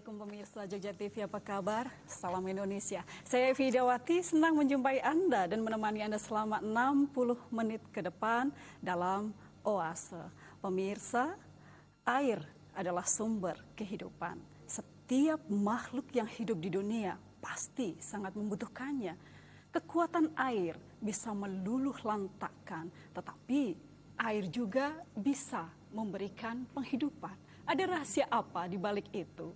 Assalamualaikum pemirsa Jogja TV, apa kabar? Salam Indonesia. Saya Evi Dawati, senang menjumpai Anda dan menemani Anda selama 60 menit ke depan dalam Oase. Pemirsa, air adalah sumber kehidupan. Setiap makhluk yang hidup di dunia pasti sangat membutuhkannya. Kekuatan air bisa meluluh lantakkan, tetapi air juga bisa memberikan penghidupan. Ada rahasia apa di balik itu?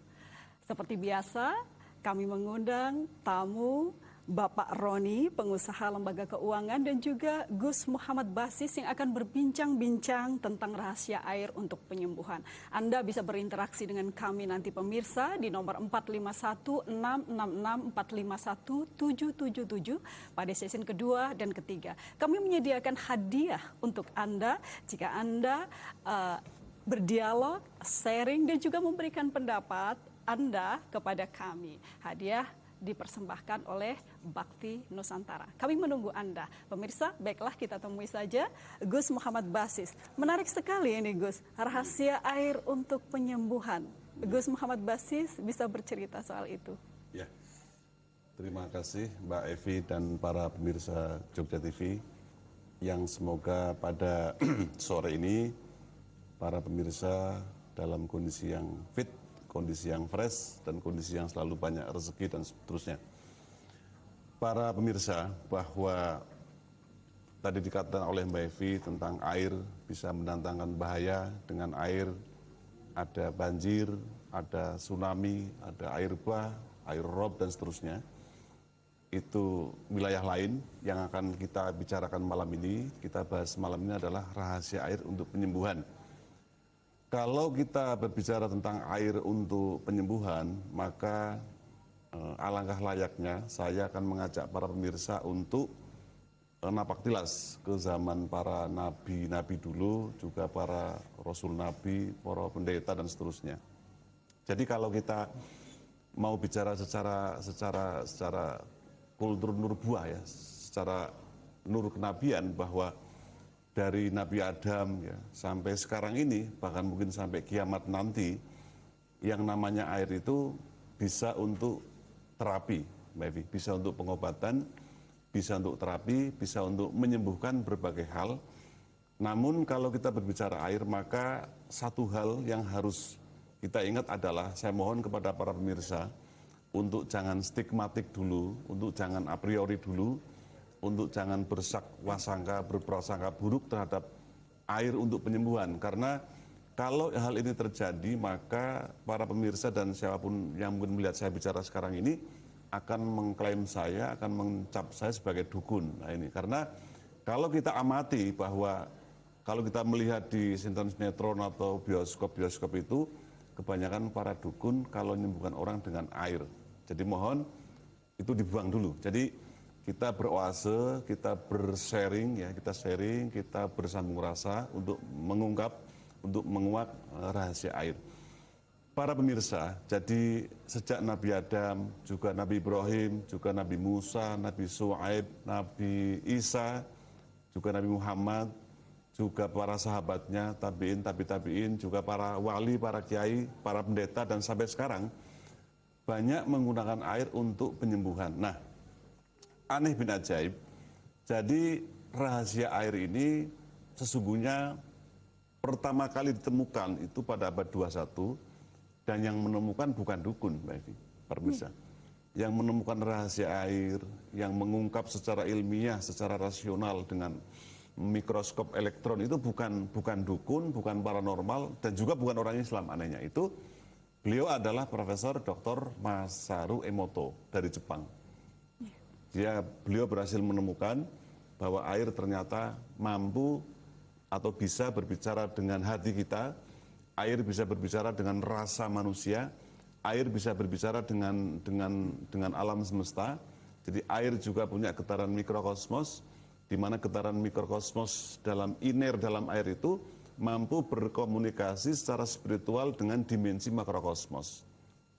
Seperti biasa, kami mengundang tamu Bapak Roni, pengusaha lembaga keuangan, dan juga Gus Muhammad Basis yang akan berbincang-bincang tentang rahasia air untuk penyembuhan. Anda bisa berinteraksi dengan kami nanti pemirsa di nomor 451-666-451-777 pada sesi kedua dan ketiga. Kami menyediakan hadiah untuk Anda jika Anda berdialog, sharing, dan juga memberikan pendapat Anda kepada kami. Hadiah dipersembahkan oleh Bakti Nusantara. Kami menunggu Anda. Pemirsa, baiklah kita temui saja Gus Muhammad Basis. Menarik sekali ini Gus, rahasia air untuk penyembuhan. Gus Muhammad Basis bisa bercerita soal itu. Ya, terima kasih Mbak Evi dan para pemirsa Jogja TV yang semoga pada sore ini para pemirsa dalam kondisi yang fit, kondisi yang fresh, dan kondisi yang selalu banyak rezeki dan seterusnya. Para pemirsa, bahwa tadi dikatakan oleh Mbak Evi tentang air bisa mendatangkan bahaya. Dengan air ada banjir, ada tsunami, ada air bah, air rob, dan seterusnya. Itu wilayah lain yang akan kita bicarakan malam ini. Kita bahas malam ini adalah rahasia air untuk penyembuhan. Kalau kita berbicara tentang air untuk penyembuhan, maka alangkah layaknya saya akan mengajak para pemirsa untuk napak tilas ke zaman para nabi-nabi dulu, juga para rasul nabi, para pendeta, dan seterusnya. Jadi kalau kita mau bicara secara kultur nubuah ya, secara nur kenabian, bahwa dari Nabi Adam ya sampai sekarang ini, bahkan mungkin sampai kiamat nanti, yang namanya air itu bisa untuk terapi, Mbak Evi, bisa untuk pengobatan, bisa untuk terapi, bisa untuk menyembuhkan berbagai hal. Namun kalau kita berbicara air, maka satu hal yang harus kita ingat adalah, saya mohon kepada para pemirsa untuk jangan stigmatik dulu, untuk jangan a priori dulu, untuk jangan berprasangka buruk terhadap air untuk penyembuhan. Karena kalau hal ini terjadi, maka para pemirsa dan siapapun yang mungkin melihat saya bicara sekarang ini akan mengklaim saya, akan mencap saya sebagai dukun. Nah ini, karena kalau kita amati bahwa kalau kita melihat di sinetron atau bioskop itu, kebanyakan para dukun kalau menyembuhkan orang dengan air. Jadi mohon itu dibuang dulu. Jadi kita beroase, kita bersharing ya, kita bersambung rasa untuk mengungkap, untuk menguak rahasia air. Para pemirsa, jadi sejak Nabi Adam, juga Nabi Ibrahim, juga Nabi Musa, Nabi Shu'aib, Nabi Isa, juga Nabi Muhammad, juga para sahabatnya, tabi'in, juga para wali, para kiai, para pendeta, dan sampai sekarang banyak menggunakan air untuk penyembuhan. Nah, aneh bin ajaib, jadi rahasia air ini sesungguhnya pertama kali ditemukan itu pada abad 21, dan yang menemukan bukan dukun, Mbak Evi, pemirsa. Yang menemukan rahasia air, yang mengungkap secara ilmiah, secara rasional dengan mikroskop elektron itu bukan dukun, bukan paranormal, dan juga bukan orang Islam. Anehnya itu, beliau adalah Profesor Dr. Masaru Emoto dari Jepang. Beliau berhasil menemukan bahwa air ternyata mampu atau bisa berbicara dengan hati kita, air bisa berbicara dengan rasa manusia, air bisa berbicara dengan alam semesta. Jadi air juga punya getaran mikrokosmos, di mana getaran mikrokosmos dalam air itu mampu berkomunikasi secara spiritual dengan dimensi makrokosmos.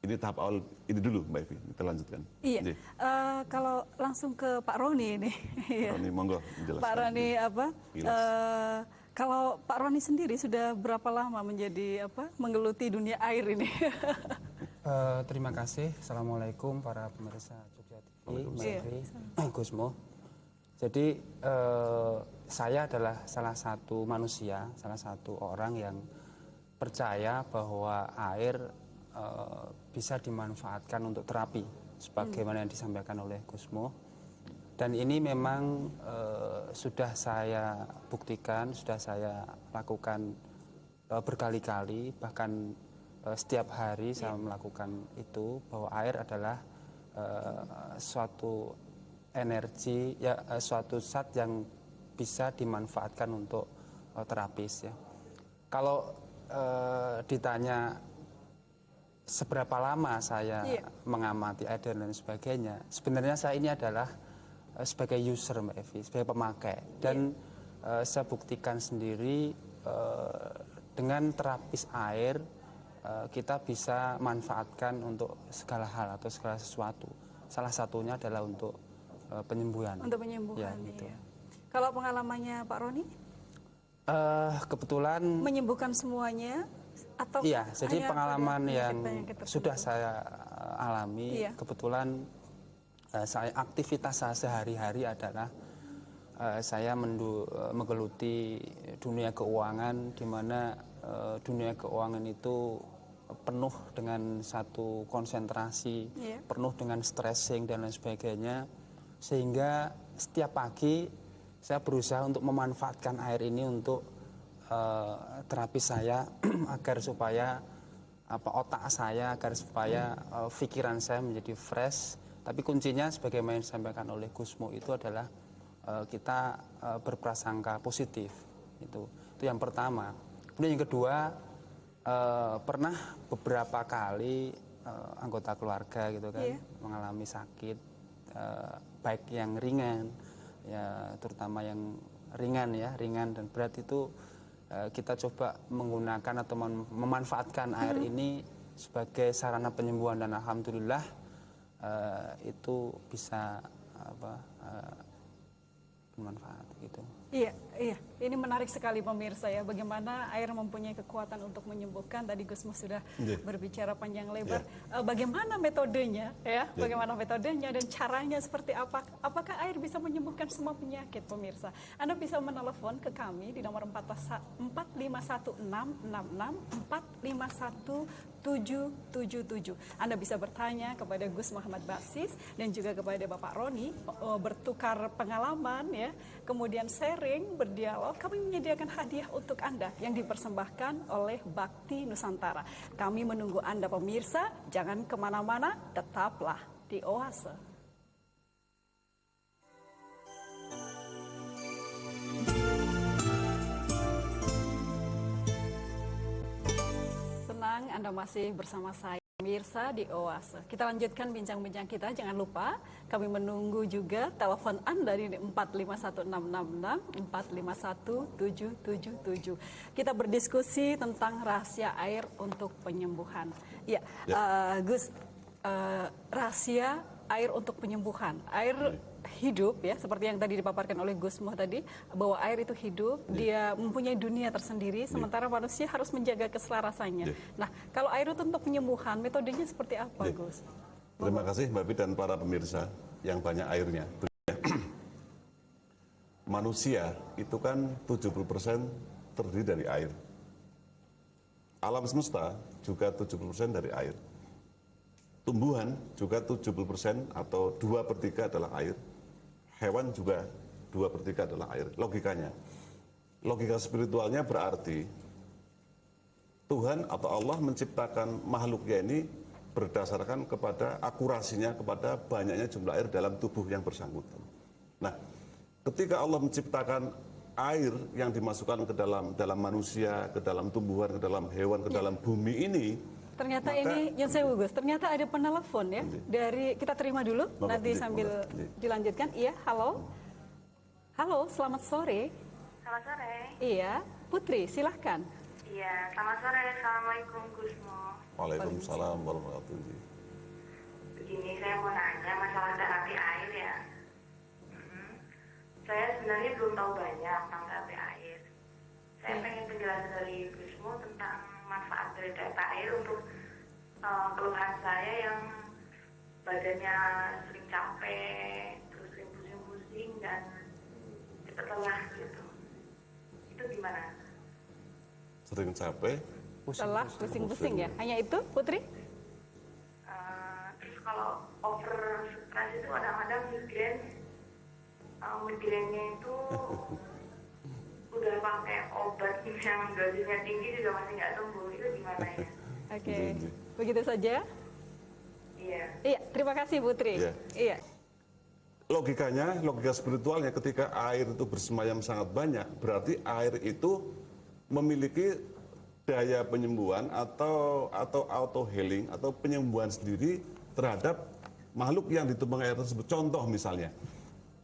Ini tahap awal ini dulu, Mbak Evi, kita lanjutkan. Iya, kalau langsung ke Pak Roni ini. Roni, monggo menjelaskan. Pak Roni kalau Pak Roni sendiri sudah berapa lama menjadi menggeluti dunia air ini? Terima kasih. Assalamualaikum para pemirsa Jogja TV, Mbak Evi, Gusmo. Jadi saya adalah salah satu manusia, salah satu orang yang percaya bahwa air bisa dimanfaatkan untuk terapi, sebagaimana yang disampaikan oleh Gusmo. Dan ini memang sudah saya buktikan, sudah saya lakukan berkali-kali, bahkan setiap hari saya melakukan itu, bahwa air adalah suatu energi, suatu zat yang bisa dimanfaatkan untuk terapis ya. Kalau ditanya seberapa lama saya mengamati air dan lain sebagainya, sebenarnya saya ini adalah sebagai user, Mbak Evi, sebagai pemakai, dan saya buktikan sendiri dengan terapis air kita bisa manfaatkan untuk segala hal atau segala sesuatu. Salah satunya adalah untuk penyembuhan. Untuk penyembuhan, ya, gitu. iya. Kalau pengalamannya Pak Roni? Kebetulan menyembuhkan semuanya atau iya, jadi pengalaman yang sudah saya alami, iya. kebetulan aktivitas saya sehari-hari adalah saya menggeluti dunia keuangan, di mana dunia keuangan itu penuh dengan satu konsentrasi, penuh dengan stressing dan lain sebagainya, sehingga setiap pagi saya berusaha untuk memanfaatkan air ini untuk terapi saya agar supaya otak saya, agar supaya pikiran saya menjadi fresh. Tapi kuncinya sebagaimana yang disampaikan oleh Gusmo itu adalah kita berprasangka positif. Itu yang pertama. Kemudian yang kedua, pernah beberapa kali anggota keluarga gitu kan mengalami sakit, baik yang ringan, ya terutama yang ringan dan berat itu kita coba menggunakan atau memanfaatkan air ini sebagai sarana penyembuhan, dan alhamdulillah itu bisa bermanfaat gitu. Iya, ini menarik sekali pemirsa ya, bagaimana air mempunyai kekuatan untuk menyembuhkan. Tadi Gusmo sudah berbicara panjang lebar. Bagaimana metodenya ya, bagaimana metodenya dan caranya seperti apa? Apakah air bisa menyembuhkan semua penyakit pemirsa? Anda bisa menelepon ke kami di nomor 4516666451777. Anda bisa bertanya kepada Gus Muhammad Basis dan juga kepada Bapak Roni, bertukar pengalaman ya, kemudian sharing, berdialog. Kami menyediakan hadiah untuk Anda yang dipersembahkan oleh Bakti Nusantara. Kami menunggu Anda pemirsa, jangan kemana-mana, tetaplah di Oase. Senang Anda masih bersama saya pemirsa di Oase. Kita lanjutkan bincang-bincang kita. Jangan lupa kami menunggu juga telepon Anda di 451666451777. Kita berdiskusi tentang rahasia air untuk penyembuhan. Ya. Gus, rahasia air untuk penyembuhan. Air hidup ya, seperti yang tadi dipaparkan oleh Gusmo tadi, bahwa air itu hidup, dia mempunyai dunia tersendiri, sementara manusia harus menjaga keselarasannya. Nah, kalau air itu untuk penyembuhan, metodenya seperti apa, Gus? Terima kasih Mbak Pi dan para pemirsa yang banyak airnya. Manusia itu kan 70% terdiri dari air. Alam semesta juga 70% dari air. Tumbuhan juga 70% atau 2/3 adalah air. Hewan juga 2/3 adalah air. Logikanya, logika spiritualnya berarti Tuhan atau Allah menciptakan makhluknya ini berdasarkan kepada akurasinya, kepada banyaknya jumlah air dalam tubuh yang bersangkutan. Nah, ketika Allah menciptakan air yang dimasukkan ke dalam manusia, ke dalam tumbuhan, ke dalam hewan, ke dalam bumi ini, ternyata ini Yun Sewu, Gus, ternyata ada penelepon ya. Dari kita terima dulu, nanti sambil dilanjutkan. Iya, halo. Halo, selamat sore. Selamat sore. Iya, Putri, silahkan. Iya, selamat sore. Assalamualaikum, Gusmo. Waalaikumsalam warahmatullahi wabarakatuh. Begini, saya mau nanya masalah terapi air ya. Saya sebenarnya belum tahu banyak tentang terapi air. Saya pengen penjelasan dari Gusmo tentang manfaat dari terapi air untuk keluhan saya yang badannya sering capek, terus sering pusing-pusing dan cepat lelah gitu. Itu gimana? Sering capek, Setelah pusing-pusing ya. Hanya itu, Putri? Terus kalau over stres itu kadang-kadang migrain, migrainnya itu udah pakai obat yang dosisnya tinggi juga masih nggak sembuh. Itu gimana ya? Oke, begitu saja. Iya. Iya, terima kasih Putri. Iya. Iya. logikanya, logika spiritualnya ketika air itu bersemayam sangat banyak, berarti air itu memiliki daya penyembuhan atau auto healing atau penyembuhan sendiri terhadap makhluk yang ditumpangi air tersebut. Contoh misalnya,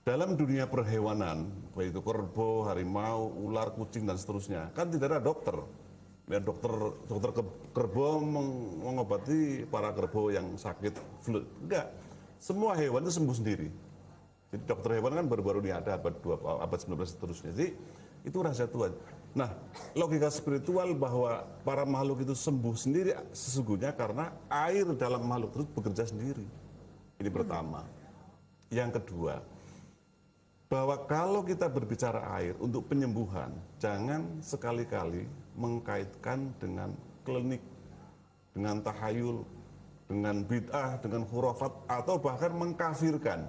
dalam dunia perhewanan, baik itu kerbau, harimau, ular, kucing dan seterusnya, kan tidak ada dokter. Ya, dokter kerbau mengobati para kerbau yang sakit flu. Enggak. Semua hewan itu sembuh sendiri. Jadi dokter hewan kan baru-baru ini ada abad 19 seterusnya. Jadi itu rahasia Tuhan. Nah, logika spiritual bahwa para makhluk itu sembuh sendiri sesungguhnya karena air dalam makhluk tersebut bekerja sendiri. Ini pertama. Yang kedua, bahwa kalau kita berbicara air untuk penyembuhan, jangan sekali-kali mengkaitkan dengan klinik, dengan tahayul, dengan bid'ah, dengan khurafat, atau bahkan mengkafirkan.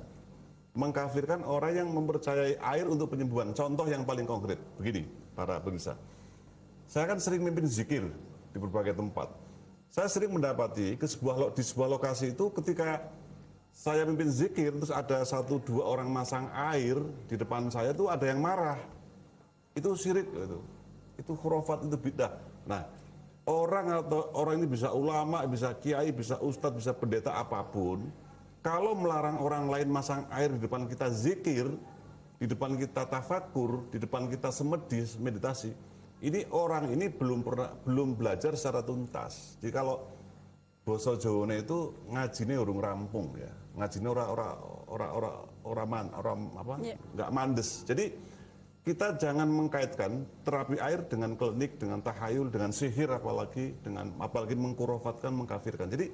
Mengkafirkan orang yang mempercayai air untuk penyembuhan. Contoh yang paling konkret, begini para pemirsa. Saya kan sering memimpin zikir di berbagai tempat. Saya sering mendapati di sebuah lokasi itu ketika saya memimpin zikir, terus ada 1-2 orang masang air di depan saya, itu ada yang marah. Itu syirik, itu khurafat, itu bid'ah. Nah, orang ini bisa ulama, bisa kiai, bisa ustadz, bisa pendeta apapun. Kalau melarang orang lain masang air di depan kita zikir, di depan kita tafakur, di depan kita semedis, meditasi, ini orang ini belum belajar secara tuntas. Jadi kalau basa Jawane itu ngajine urung rampung ya. Ngajine nggak mandes. Jadi kita jangan mengkaitkan terapi air dengan klinik, dengan tahayul, dengan sihir, apalagi mengkurofatkan, mengkafirkan. Jadi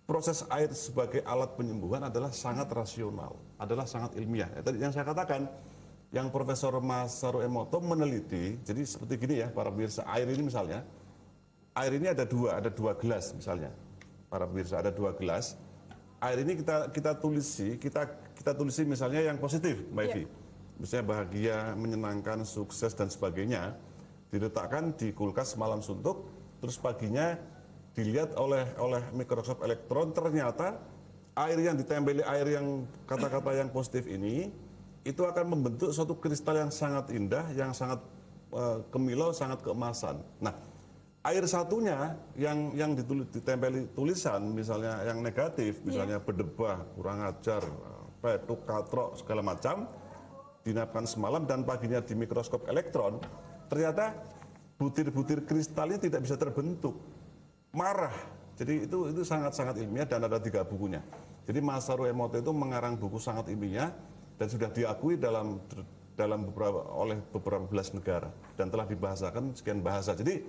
proses air sebagai alat penyembuhan adalah sangat rasional, adalah sangat ilmiah. Tadi yang saya katakan, yang Profesor Masaru Emoto meneliti, jadi seperti gini ya para pemirsa, air ini misalnya, air ini ada dua gelas misalnya, para pemirsa ada 2 gelas, air ini kita tulisi misalnya yang positif, Mbak Evi, misalnya bahagia, menyenangkan, sukses dan sebagainya, diletakkan di kulkas malam suntuk, terus paginya dilihat oleh mikroskop elektron, ternyata air yang ditempeli air yang kata-kata yang positif ini itu akan membentuk suatu kristal yang sangat indah, yang sangat kemilau, sangat keemasan. Nah, air satunya yang ditempeli tulisan misalnya yang negatif, misalnya berdebah, kurang ajar, peduk, katrok, segala macam, dinapkan semalam dan paginya di mikroskop elektron, ternyata butir-butir kristalnya tidak bisa terbentuk. Marah. Jadi itu sangat-sangat ilmiah dan ada 3 bukunya. Jadi Masaru Emoto itu mengarang buku sangat ilmiah dan sudah diakui oleh beberapa belas negara dan telah dibahasakan sekian bahasa. Jadi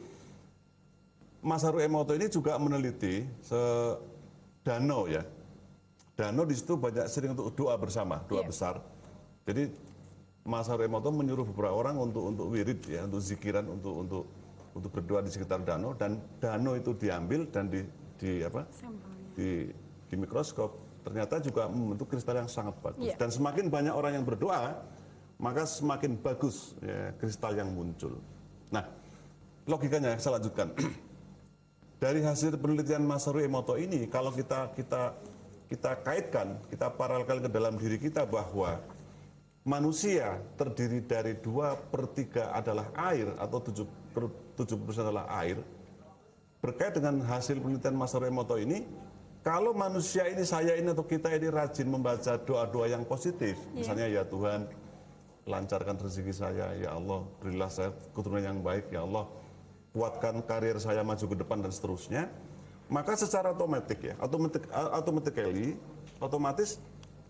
Masaru Emoto ini juga meneliti danau ya. Danau di situ banyak sering untuk doa bersama, doa besar. Jadi Masaru Emoto menyuruh beberapa orang untuk wirid ya, untuk zikiran, untuk berdoa di sekitar danau, dan danau itu diambil dan di mikroskop ternyata juga membentuk kristal yang sangat bagus. Dan semakin banyak orang yang berdoa, maka semakin bagus ya, kristal yang muncul. Nah, logikanya saya lanjutkan. Dari hasil penelitian Masaru Emoto ini, kalau kita kaitkan, kita paralelkan ke dalam diri kita bahwa manusia terdiri dari 2/3 adalah air atau 70% adalah air. Berkait dengan hasil penelitian Masaru Emoto ini, kalau manusia ini, saya ini atau kita ini rajin membaca doa-doa yang positif, misalnya ya Tuhan, lancarkan rezeki saya, ya Allah, berilah saya keturunan yang baik, ya Allah, kuatkan karir saya maju ke depan dan seterusnya, maka secara otomatis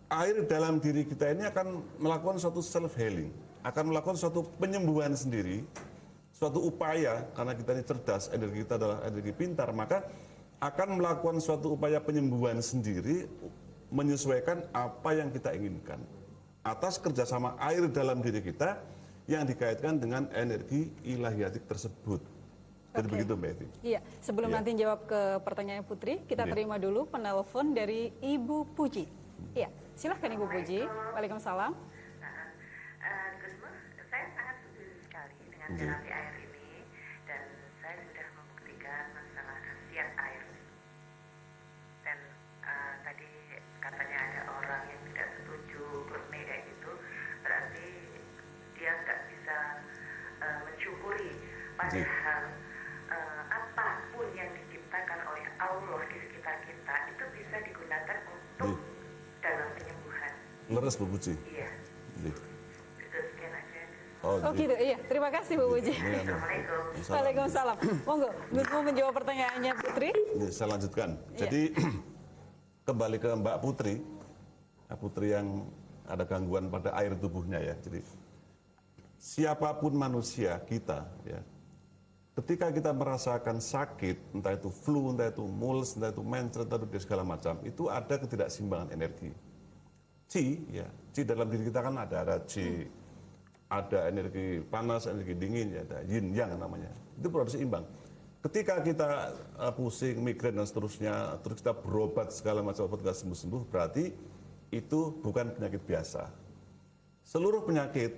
air dalam diri kita ini akan melakukan suatu self healing, akan melakukan suatu penyembuhan sendiri, suatu upaya, karena kita ini cerdas, energi kita adalah energi pintar, maka akan melakukan suatu upaya penyembuhan sendiri menyesuaikan apa yang kita inginkan atas kerjasama air dalam diri kita yang dikaitkan dengan energi ilahiatik tersebut. Jadi Oke. begitu Mbak Evi. Iya, sebelum Iya. nanti jawab ke pertanyaan Putri, kita Iya. terima dulu penelpon dari Ibu Puji. Iya, silahkan Ibu Puji. Waalaikumsalam. Gusmus, saya sangat setuju sekali dengan Oke. terapi air ini dan saya sudah membuktikan masalah khasiat air. Dan tadi katanya ada orang yang tidak setuju murni kayak gitu, berarti dia nggak bisa mensyukuri. Padahal apapun yang diciptakan oleh Allah di sekitar kita itu bisa digunakan untuk dalam penyembuhan. Leres Bu Puji. Iya, Iya. itu sekian aja. Oh gitu, iya. Terima kasih Bu Puji. Iya, iya. Assalamualaikum. Waalaikumsalam. Monggo, Gus mau menjawab pertanyaannya Putri. Ini saya lanjutkan. Iya. Jadi kembali ke Mbak Putri, Putri yang ada gangguan pada air tubuhnya ya. Jadi siapapun manusia kita ya, ketika kita merasakan sakit, entah itu flu, entah itu mules, entah itu mencret, entah itu segala macam, itu ada ketidakseimbangan energi. Qi, ya, Qi dalam diri kita kan ada Qi, ada energi panas, energi dingin, ya, ada yin yang namanya. Itu perlu seimbang. Ketika kita pusing, migrain dan seterusnya, terus kita berobat segala macam obat nggak sembuh-sembuh, berarti itu bukan penyakit biasa. Seluruh penyakit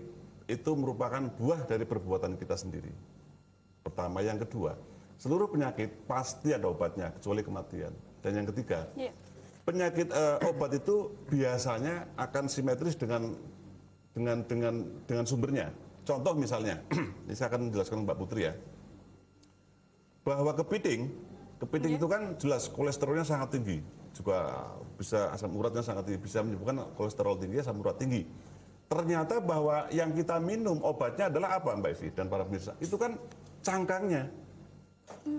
itu merupakan buah dari perbuatan kita sendiri. Pertama, yang kedua, seluruh penyakit pasti ada obatnya kecuali kematian. Dan yang ketiga, Iya. penyakit obat itu biasanya akan simetris dengan sumbernya. Contoh misalnya, ini saya akan menjelaskan Mbak Putri ya, bahwa kepiting itu kan jelas kolesterolnya sangat tinggi, juga bisa asam uratnya sangat tinggi, bisa menyebabkan kolesterol tinggi, asam urat tinggi. Ternyata bahwa yang kita minum obatnya adalah apa Mbak Evi dan para pemirsa? Itu kan cangkangnya.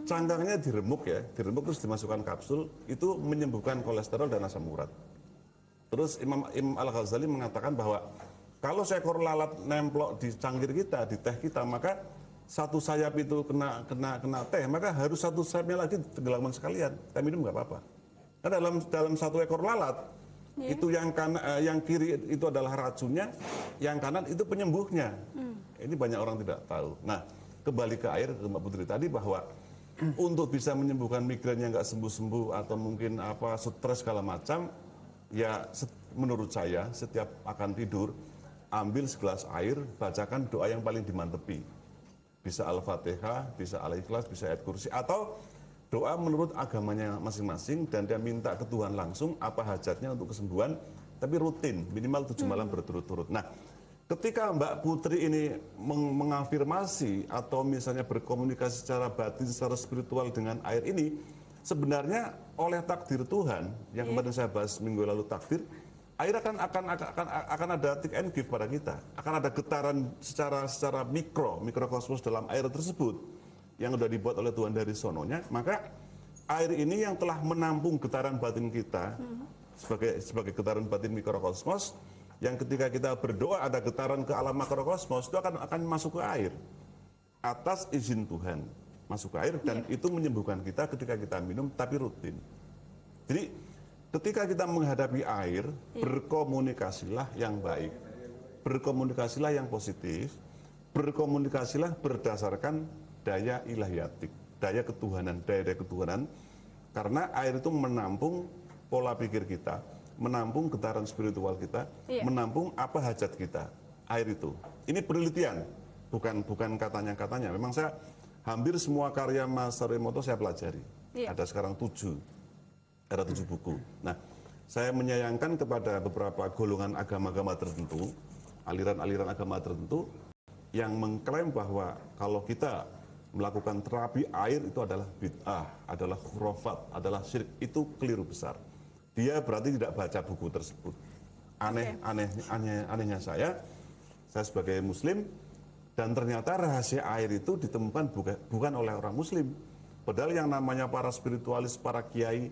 Cangkangnya diremuk ya, diremuk terus dimasukkan kapsul, itu menyembuhkan kolesterol dan asam urat. Terus Imam Al-Ghazali mengatakan bahwa kalau seekor lalat nemplok di cangkir kita, di teh kita, maka satu sayap itu kena teh, maka harus satu sayapnya lagi tenggelamkan sekalian. Kita minum nggak apa-apa. Karena dalam satu ekor lalat, itu yang kiri itu adalah racunnya, yang kanan itu penyembuhnya. Ini banyak orang tidak tahu. Nah, kembali ke air, ke Mbak Putri tadi bahwa untuk bisa menyembuhkan migrain yang nggak sembuh-sembuh atau mungkin stres segala macam, ya menurut saya setiap akan tidur ambil segelas air, bacakan doa yang paling dimantepi. Bisa Al-Fatihah, bisa Al-Ikhlas, bisa Ayat Kursi, atau doa menurut agamanya masing-masing dan dia minta ke Tuhan langsung apa hajatnya untuk kesembuhan, tapi rutin, minimal 7 malam berturut-turut. Nah, ketika Mbak Putri ini mengafirmasi atau misalnya berkomunikasi secara batin, secara spiritual dengan air ini, sebenarnya oleh takdir Tuhan, yang kemarin saya bahas minggu lalu takdir, air akan ada take and give pada kita, akan ada getaran secara mikrokosmos dalam air tersebut yang sudah dibuat oleh Tuhan dari sononya. Maka air ini yang telah menampung getaran batin kita sebagai getaran batin mikrokosmos, yang ketika kita berdoa ada getaran ke alam makrokosmos, itu akan masuk ke air atas izin Tuhan, masuk ke air, dan itu menyembuhkan kita ketika kita minum tapi rutin. Jadi ketika kita menghadapi air, berkomunikasilah yang baik, berkomunikasilah yang positif, berkomunikasilah berdasarkan daya ilahiatik, daya ketuhanan, karena air itu menampung pola pikir kita, menampung getaran spiritual kita, menampung apa hajat kita, air itu. Ini penelitian, bukan katanya. Memang saya hampir semua karya Mas Sarimoto saya pelajari. Ada sekarang 7 buku. Nah, saya menyayangkan kepada beberapa golongan agama-agama tertentu, aliran-aliran agama tertentu, yang mengklaim bahwa kalau kita melakukan terapi air itu adalah bid'ah, adalah khurafat, adalah syirik. Itu keliru besar. Dia berarti tidak baca buku tersebut. Anehnya saya sebagai muslim, dan ternyata rahasia air itu ditemukan bukan oleh orang muslim. Padahal yang namanya para spiritualis, para kiai,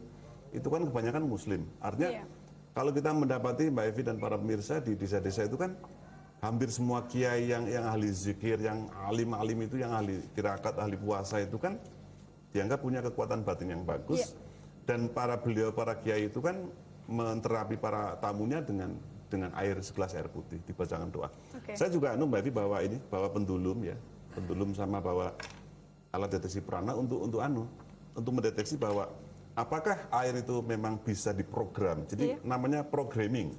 itu kan kebanyakan muslim. Artinya kalau kita mendapati Mbak Evi dan para pemirsa di desa-desa itu kan hampir semua kiai yang ahli zikir, yang alim-alim itu, yang ahli tirakat, ahli puasa itu kan dianggap punya kekuatan batin yang bagus. Dan para kiai itu kan menterapi para tamunya dengan air segelas air putih dibacakan doa. Saya juga Mbak Evi bawa pendulum sama bawa alat deteksi prana untuk mendeteksi bahwa apakah air itu memang bisa diprogram. Jadi namanya programming.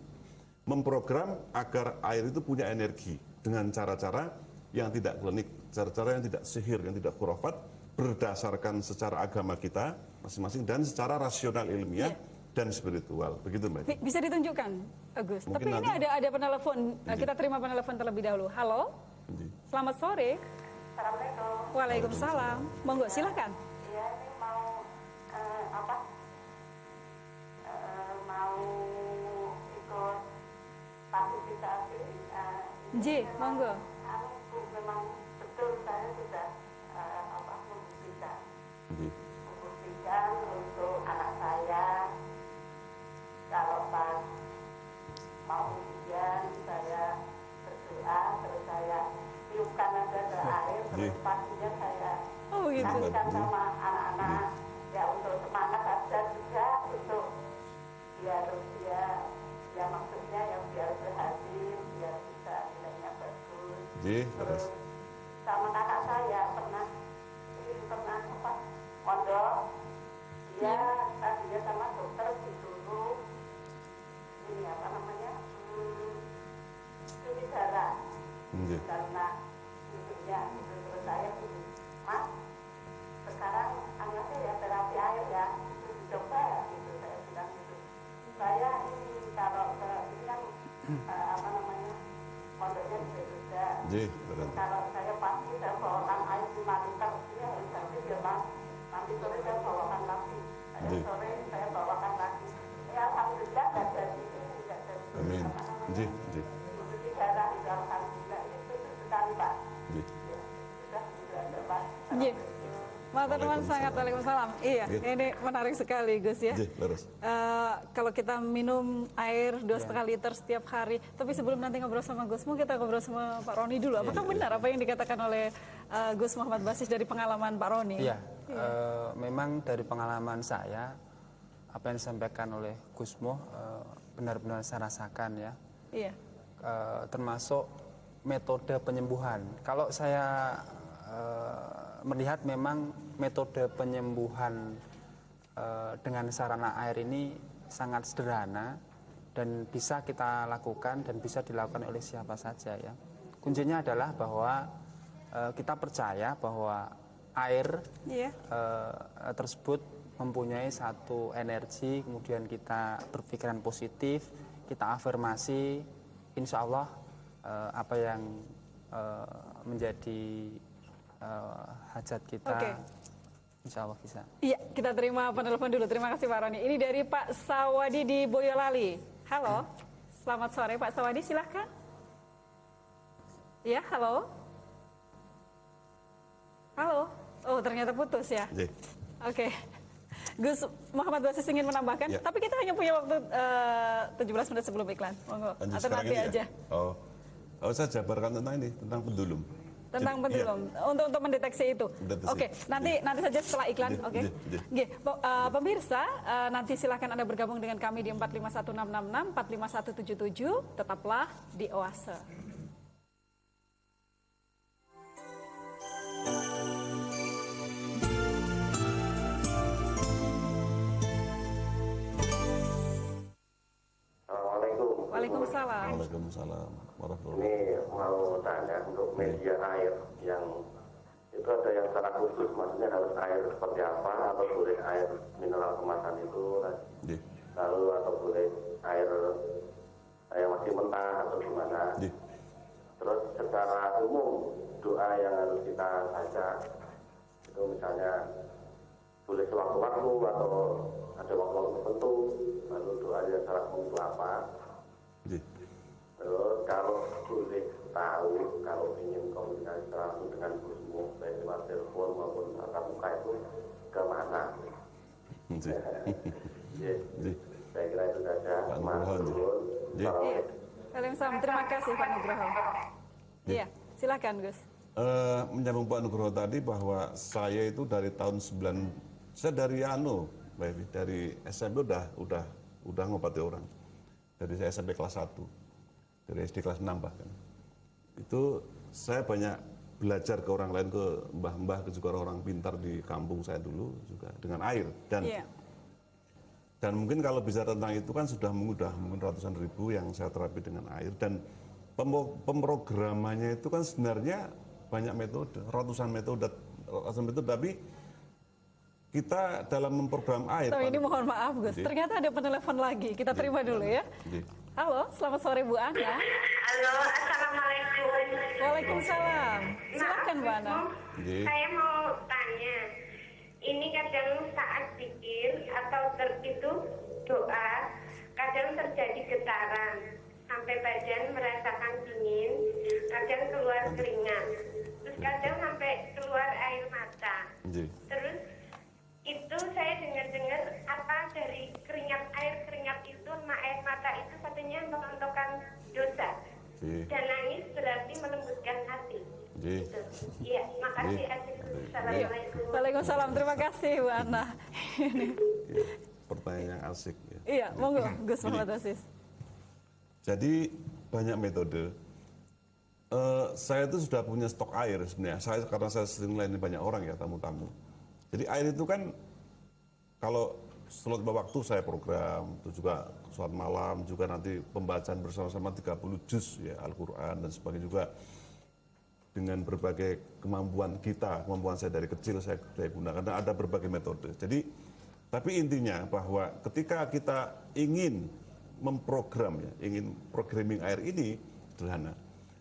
Memprogram agar air itu punya energi dengan cara-cara yang tidak klinik, cara-cara yang tidak sihir, yang tidak khurafat, berdasarkan secara agama kita masing-masing dan secara rasional ilmiah dan spiritual. Begitu Mbak. Bisa ditunjukkan, Agus. Mungkin Tapi ini ada penelpon. Kita terima penelpon terlebih dahulu. Halo. Selamat sore. Assalamualaikum. Waalaikumsalam. Monggo silakan. Iya, ini mau mau ikut partisipasi. Ji, monggo. Memang betul saya sudah membuktikan untuk anak saya kalau pas mau ujian saya berdoa terus saya tiupkan aja ke air terus pastinya saya kasihkan sama anak-anak ya untuk semangat aja juga untuk biar dia ya maksudnya yang biar berhasil biar bisa nilainya bagus. Terus sama kakak saya pernah mondok dia tadinya sama dokter disuruh ini cuci darah karena hidupnya itu. Terus saya ini Mas sekarang anaknya ya terapi air ya itu dicoba gitu saya bilang gitu. Saya ini kalau ini kan mondoknya juga kalau saya pasti saya bawakan air 5 liter ya habis ya Mas. Nanti sore saya bawakan lagi. Sore saya bawakan lagi. Ya alhamdulillah nggak jadi. Amin. Cuci darah itu alhamdulillah itu sekali Pak. Sudah ada Pak. Matur nuwun sangat. Waalaikumsalam. Iya, ini menarik sekali Gus ya. Kalau kita minum air 2,5 liter setiap hari, tapi sebelum nanti ngobrol sama Gusmu, kita ngobrol sama Pak Roni dulu. Apakah benar apa yang dikatakan oleh Gus Muhammad Basis dari pengalaman Pak Roni? Iya, memang dari pengalaman saya, apa yang disampaikan oleh Gusmo benar-benar saya rasakan ya. Iya. Termasuk metode penyembuhan. Kalau saya melihat memang metode penyembuhan dengan sarana air ini sangat sederhana dan bisa kita lakukan dan bisa dilakukan oleh siapa saja ya. Kuncinya adalah bahwa kita percaya bahwa air tersebut mempunyai satu energi, kemudian kita berpikiran positif, kita afirmasi, insya Allah apa yang menjadi hajat kita, insya Allah bisa. Iya, kita terima penelpon dulu. Terima kasih Pak Roni. Ini dari Pak Sawadi di Boyolali. Halo, selamat sore Pak Sawadi, silahkan. Ya, halo. Halo. Oh, ternyata putus ya. Oke. Gus Muhammad Basis ingin menambahkan, tapi kita hanya punya waktu 17 menit sebelum iklan. Monggo. Atau nanti aja. Saya jabarkan tentang ini, tentang pendulum. Tentang pendulum, untuk mendeteksi itu. Oke, nanti saja setelah iklan. Oke. Pemirsa, nanti silakan Anda bergabung dengan kami di 451666, 45177. Tetaplah di Oase. Waalaikumsalam. Waalaikumsalam warahmatullahi. Ini mau tanya untuk media air yang itu ada yang secara khusus, maksudnya harus air seperti apa atau boleh air mineral kemasan itu, lalu atau boleh air yang masih mentah atau gimana. Terus secara umum doa yang harus kita baca itu misalnya boleh sewaktu-waktu atau ada waktu-waktu tertentu, lalu doanya secara umum itu apa. Terus kalau boleh tahu, kalau ingin komunikasi langsung dengan Gusmu, baik lewat telepon maupun tatap muka itu ke mana? Saya kira itu saja. Waalaikumsalam. Terima kasih Pak Nugroho. Iya, silakan Gus. Menyambung Pak Nugroho tadi bahwa saya itu dari tahun saya dari Mbak Evi, dari SMP udah ngobati orang. Dari saya SMP kelas 1, dari SD kelas 6 bahkan. Itu saya banyak belajar ke orang lain, ke mbah-mbah, ke juga orang pintar di kampung saya dulu juga dengan air. Dan mungkin kalau bicara tentang itu kan sudah mungkin ratusan ribu yang saya terapi dengan air. Dan pemrogramannya itu kan sebenarnya banyak metode, ratusan metode, tapi kita dalam memprogram air. Ini mohon maaf Gus, ternyata ada penelepon lagi, kita terima dulu ya. Halo, selamat sore Bu Ana. Halo, assalamualaikum. Waalaikumsalam. Silakan Bu Ana. Saya mau tanya, ini kadang saat zikir atau itu doa, kadang terjadi getaran sampai badan merasakan dingin, kadang keluar keringat, terus kadang sampai keluar air mata. Terus itu saya dengar-dengar apa dari air keringat itu sama air mata itu katanya menentukan dosa. Dan nangis berarti melembutkan hati. Iya, makasih. Assalamualaikum. Waalaikumsalam, terima kasih Bu Ana. Pertanyaan yang asik ya. Iya, monggo Gus Muhammad Aziz. Jadi banyak metode. Saya itu sudah punya stok air sebenarnya. Karena saya sering melayani banyak orang ya, tamu-tamu. Jadi air itu kan kalau sholat waktu saya program, itu juga sholat malam, juga nanti pembacaan bersama-sama 30 juz ya Al-Quran dan sebagainya juga dengan berbagai kemampuan saya dari kecil saya gunakan, karena ada berbagai metode. Jadi, tapi intinya bahwa ketika kita ingin memprogram ya, ingin programming air ini sederhana.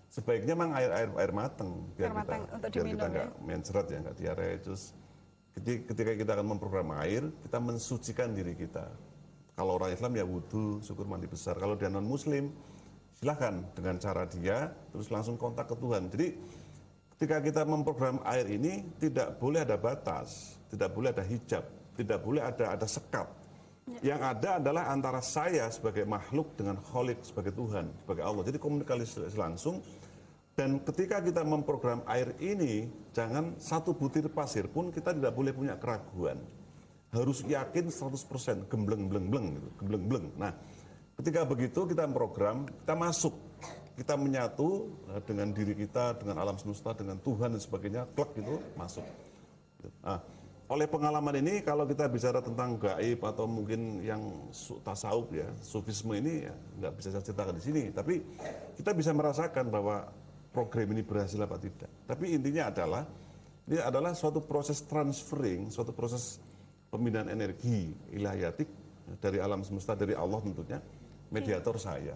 Sebaiknya memang air matang biar kita nggak mencret ya, nggak diare. Terus ketika kita akan memprogram air, kita mensucikan diri kita. Kalau orang Islam ya wudhu, syukur mandi besar. Kalau dia non Muslim, silahkan dengan cara dia terus langsung kontak ke Tuhan. Jadi ketika kita memprogram air ini tidak boleh ada batas, tidak boleh ada hijab, tidak boleh ada sekat. Yang ada adalah antara saya sebagai makhluk dengan Khalik sebagai Tuhan, sebagai Allah. Jadi komunikasi langsung. Dan ketika kita memprogram air ini, jangan satu butir pasir pun kita tidak boleh punya keraguan. Harus yakin 100%, gembleng-bleng-bleng gitu, gembleng-bleng. Nah, ketika begitu kita memprogram, kita masuk, kita menyatu dengan diri kita, dengan alam semesta, dengan Tuhan dan sebagainya, klek gitu, masuk. Nah, oleh pengalaman ini, kalau kita bicara tentang gaib atau mungkin yang tasawuf ya, sufisme ini ya nggak bisa saya ceritakan di sini. Tapi kita bisa merasakan bahwa program ini berhasil apa tidak. Tapi intinya adalah, ini adalah suatu proses transferring, suatu proses pemindahan energi ilahiyatik dari alam semesta, dari Allah tentunya, mediator saya,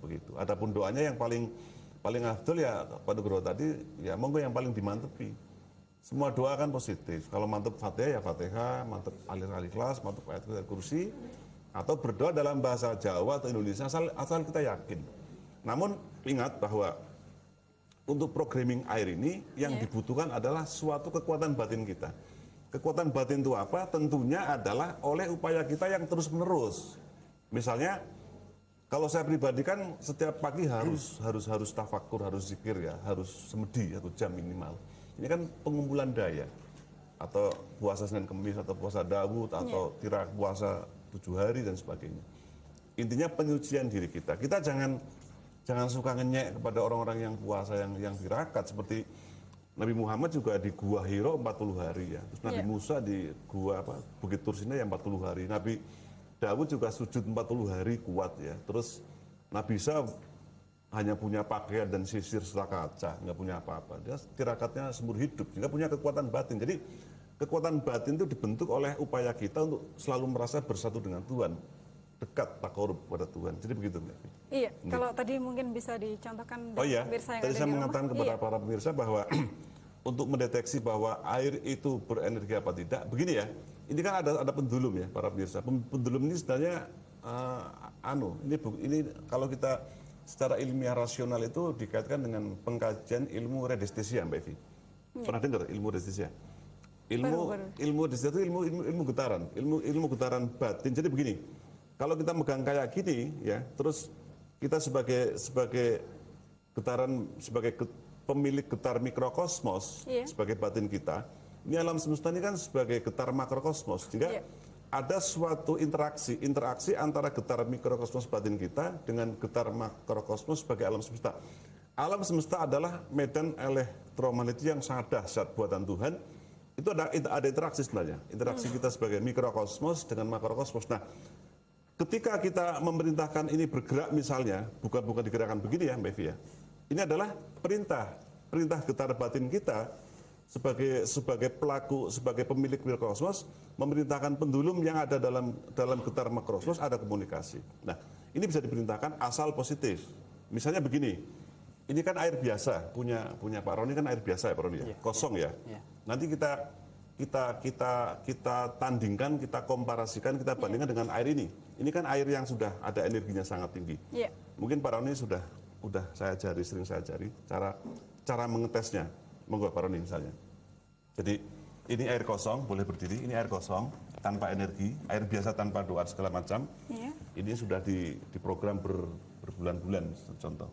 begitu. Adapun doanya yang paling afdol ya Pak Nugroho tadi, ya monggo yang paling dimantepi. Semua doa kan positif. Kalau mantep Fatihah ya Fatihah, mantep Al-Ikhlas, mantep ayat kursi, atau berdoa dalam bahasa Jawa atau Indonesia asal kita yakin. Namun ingat bahwa untuk programming air ini yang dibutuhkan adalah suatu kekuatan batin kita. Kekuatan batin itu apa? Tentunya adalah oleh upaya kita yang terus-menerus. Misalnya kalau saya pribadi kan setiap pagi harus tafakur, harus zikir ya, harus semedi 1 jam minimal. Ini kan pengumpulan daya, atau puasa Senin Kemis, atau puasa Daud, atau tirak puasa 7 hari dan sebagainya. Intinya penyucian diri kita. Kita jangan suka ngenyek kepada orang-orang yang puasa yang tirakat, seperti Nabi Muhammad juga di Gua Hiro 40 hari ya. Terus Nabi Musa di Gua Bukit Tursina yang 40 hari. Nabi Daud juga sujud 40 hari kuat ya. Terus Nabi Isa hanya punya pakaian dan sisir serta kaca, nggak punya apa-apa. Dia tirakatnya seumur hidup, sehingga punya kekuatan batin. Jadi kekuatan batin itu dibentuk oleh upaya kita untuk selalu merasa bersatu dengan Tuhan, dekat takarub pada Tuhan. Jadi begitu Mbak. Iya, kalau tadi mungkin bisa dicontohkan pemirsa yang tadi saya mengatakan kepada para pemirsa bahwa untuk mendeteksi bahwa air itu berenergi apa tidak, begini ya. Ini kan ada pendulum ya para pemirsa. Pendulum ini sebenarnya ini kalau kita secara ilmiah rasional itu dikaitkan dengan pengkajian ilmu radiestesia Mbak Evi. Pernah dengar ilmu radiestesia? Ilmu radiestesia itu ilmu getaran, ilmu getaran batin. Jadi begini, kalau kita megang kayak gini ya, terus kita sebagai getaran, sebagai pemilik getar mikrokosmos sebagai batin kita. Ini alam semesta ini kan sebagai getar makrokosmos. Sehingga ada suatu interaksi antara getar mikrokosmos batin kita dengan getar makrokosmos sebagai alam semesta. Alam semesta adalah medan elektromagnetik yang sangat dahsyat buatan Tuhan. Itu ada interaksi sebenarnya. Interaksi kita sebagai mikrokosmos dengan makrokosmos. Nah, ketika kita memerintahkan ini bergerak misalnya, bukan digerakkan begini ya Mbak Evi ya. Ini adalah perintah getar batin kita sebagai pelaku, sebagai pemilik mikrokosmos, memerintahkan pendulum yang ada dalam getar makrokosmos ada komunikasi. Nah, ini bisa diperintahkan asal positif. Misalnya begini, ini kan air biasa, punya Pak Roni kan air biasa ya Pak Roni ya, kosong ya. Nanti kita tandingkan, kita komparasikan, kita bandingkan dengan air ini. Ini kan air yang sudah ada energinya sangat tinggi. Mungkin Pak Roni sudah sering saya ajari cara mengetesnya. Monggo Pak Roni misalnya. Jadi ini air kosong, boleh berdiri, ini air kosong tanpa energi, air biasa tanpa doa segala macam. Ini sudah diprogram berbulan-bulan contoh.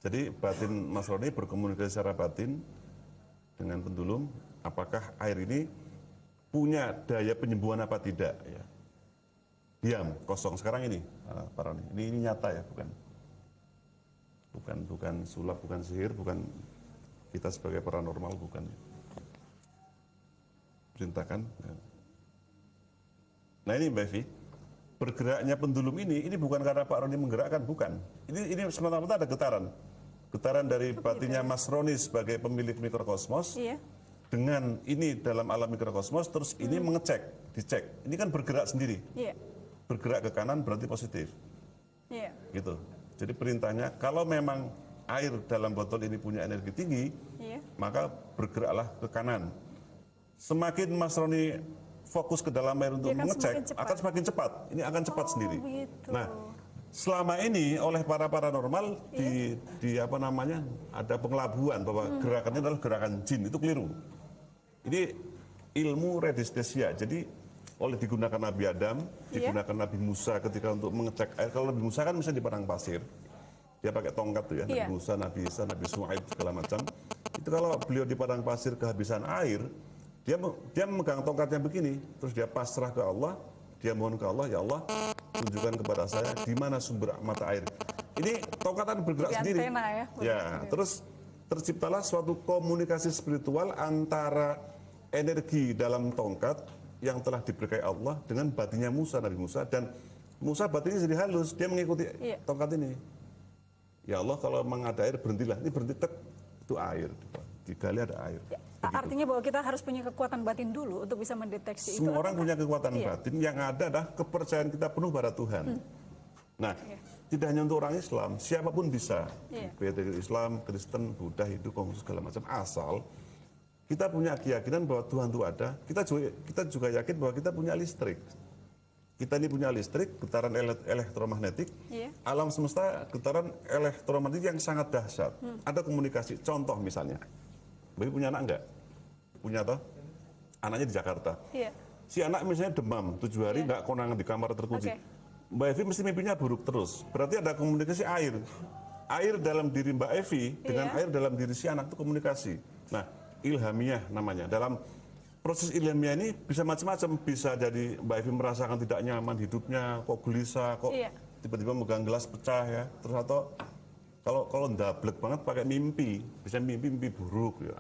Jadi batin Mas Roni berkomunikasi secara batin dengan pendulum, apakah air ini punya daya penyembuhan apa tidak ya. Diam, kosong sekarang ini Pak Roni. Ini nyata ya, bukan sulap, bukan sihir, bukan kita sebagai paranormal, bukan. Perintahkan. Ya. Nah ini Mbak Evi, bergeraknya pendulum ini bukan karena Pak Roni menggerakkan, bukan. Ini semata-mata ada getaran dari batinnya Mas Roni sebagai pemilik mikrokosmos. Dengan ini dalam alam mikrokosmos, terus ini dicek. Ini kan bergerak sendiri. Bergerak ke kanan berarti positif. Gitu. Jadi perintahnya, kalau memang air dalam botol ini punya energi tinggi, maka bergeraklah ke kanan. Semakin Mas Roni fokus ke dalam air untuk mengecek, akan semakin cepat. Ini akan cepat sendiri. Begitu. Nah, selama ini oleh para paranormal ada pengelabuan bahwa gerakannya adalah gerakan jin, itu keliru. Ini ilmu redistesia. Jadi oleh digunakan Nabi Adam, digunakan Nabi Musa ketika untuk mengecek air. Kalau Nabi Musa kan misalnya di padang pasir, dia pakai tongkat tuh ya, Nabi Musa, Nabi Isa, Nabi Su'aib segala macam. Itu kalau beliau di padang pasir kehabisan air, dia memegang tongkatnya begini, terus dia pasrah ke Allah, dia mohon ke Allah, ya Allah, tunjukkan kepada saya di mana sumber mata air. Ini tongkatan bergerak sendiri. Terus terciptalah suatu komunikasi spiritual antara energi dalam tongkat yang telah diberkahi Allah dengan batinnya Nabi Musa, dan Musa batinnya jadi halus, dia mengikuti tongkat ini. Ya Allah, kalau memang ada air berhentilah, ini berhenti, itu air, digali ada air. Artinya bahwa kita harus punya kekuatan batin dulu untuk bisa mendeteksi itu. Semua orang punya kekuatan batin, yang ada adalah kepercayaan kita penuh pada Tuhan. Nah, tidak hanya untuk orang Islam, siapapun bisa. Baik Islam, Kristen, Buddha, Hindu, Konghucu segala macam, asal kita punya keyakinan bahwa Tuhan itu ada. Kita juga yakin bahwa kita punya listrik. Kita ini punya listrik, getaran elektromagnetik. Alam semesta getaran elektromagnetik yang sangat dahsyat. Ada komunikasi. Contoh misalnya, Mbak punya anak enggak? Punya toh? Anaknya di Jakarta. Si anak misalnya demam 7 hari enggak konangan di kamar terkunci. Mbak Evi mesti mimpinya buruk terus. Berarti ada komunikasi air. Air dalam diri Mbak Evi dengan air dalam diri si anak itu komunikasi. Nah, ilhamiah namanya. Dalam proses ilmiah ini bisa macam-macam, bisa jadi Mbak Evi merasakan tidak nyaman hidupnya, kok gelisah, kok tiba-tiba megang gelas pecah ya, terus atau kalau ndablek banget pakai mimpi, bisa mimpi buruk ya,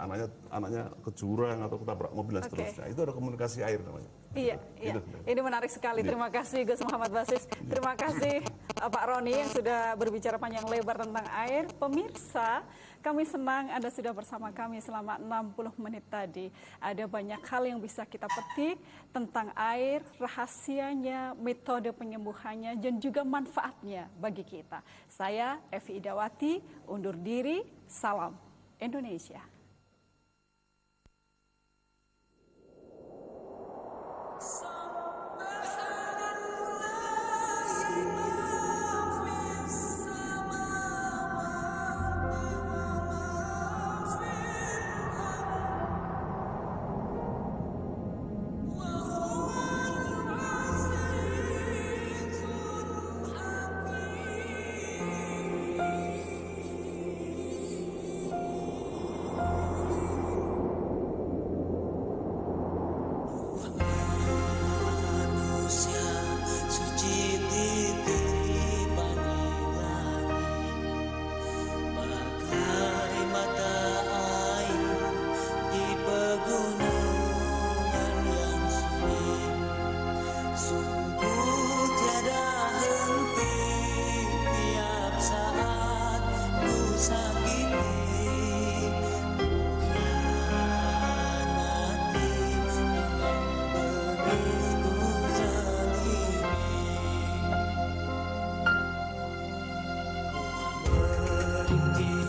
anaknya ke jurang atau ketabrak mobil dan seterusnya. Itu ada komunikasi air namanya. Iya. Ini menarik sekali. Terima kasih Gus Muhammad Basis. Terima kasih Pak Roni yang sudah berbicara panjang lebar tentang air. Pemirsa, kami senang Anda sudah bersama kami selama 60 menit tadi. Ada banyak hal yang bisa kita petik tentang air, rahasianya, metode penyembuhannya, dan juga manfaatnya bagi kita. Saya Evi Idawati, undur diri. Salam Indonesia. tinggi